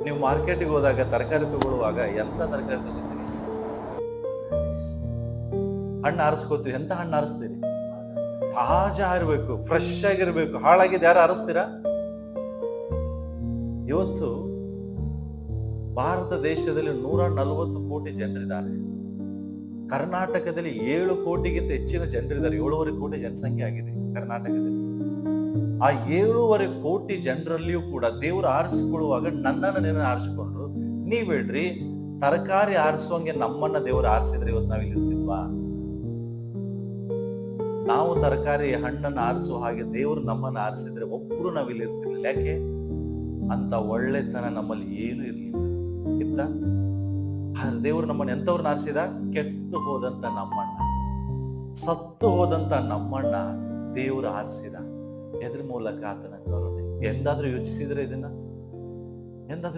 ನೀವು ಮಾರ್ಕೆಟಿಗೆ ಹೋದಾಗ ತರಕಾರಿ ತಗೊಳ್ಳುವಾಗ ಎಂತ ತರಕಾರಿ ತಗೋತೀರಿ? ಹಣ್ಣು ಆರಿಸ್ಕೋತೀರಿ. ಎಂತ ಹಣ್ಣು ಆರಿಸ್ತೀರಿ? ತಾಜಾ ಇರ್ಬೇಕು, ಫ್ರೆಶ್ ಆಗಿರ್ಬೇಕು. ಹಾಳಾಗಿದ್ದು ಯಾರು ಆರಿಸ್ತೀರಾ? ಇವತ್ತು ಭಾರತ ದೇಶದಲ್ಲಿ 140 ಕೋಟಿ ಜನರಿದ್ದಾರೆ. ಕರ್ನಾಟಕದಲ್ಲಿ 7 ಕೋಟಿಗಿಂತ ಹೆಚ್ಚಿನ ಜನರಿದ್ದಾರೆ. 7.5 ಕೋಟಿ ಜನಸಂಖ್ಯೆ ಆಗಿದೆ ಕರ್ನಾಟಕದಲ್ಲಿ. ಆ 7.5 ಕೋಟಿ ಜನರಲ್ಲಿಯೂ ಕೂಡ ದೇವರು ಆರಿಸಿಕೊಳ್ಳುವಾಗ ನನ್ನನ್ನು ನಿನ್ನ ಆರಿಸಿಕೊಂಡ್ರು. ನೀವ್ ಹೇಳ್ರಿ, ತರಕಾರಿ ಆರಿಸುವಂಗೆ ನಮ್ಮನ್ನ ದೇವರು ಆರಿಸಿದ್ರೆ ಇವತ್ತು ನಾವಿಲ್ಲಿ ಇರ್ತಿಲ್ವಾ? ನಾವು ತರಕಾರಿ ಹಣ್ಣನ್ನು ಆರಿಸುವ ಹಾಗೆ ದೇವರು ನಮ್ಮನ್ನ ಆರಿಸಿದ್ರೆ ಒಬ್ರು ನಾವಿಲ್ಲಿ ಇರ್ತಿರ್ಲಿಲ್ಲ. ಯಾಕೆ? ಅಂತ ಒಳ್ಳೆತನ ನಮ್ಮಲ್ಲಿ ಏನು ಇರ್ಲಿಲ್ಲ. ಇತ್ತ ದೇವರು ನಮ್ಮನ್ನ ಎಂತವ್ರನ್ನ ಆರಿಸಿದ? ಕೆಟ್ಟು ಹೋದಂತ ನಮ್ಮಣ್ಣ, ಸತ್ತು ಹೋದಂತ ನಮ್ಮಣ್ಣ ದೇವರು ಆರಿಸಿದ. ಎದ್ರ ಮೂಲಕ? ಆತನ ಕರುಣೆ. ಎಂದಾದ್ರೂ ಯೋಚಿಸಿದ್ರೆ ಇದನ್ನ? ಎಂದಾದ್ರೂ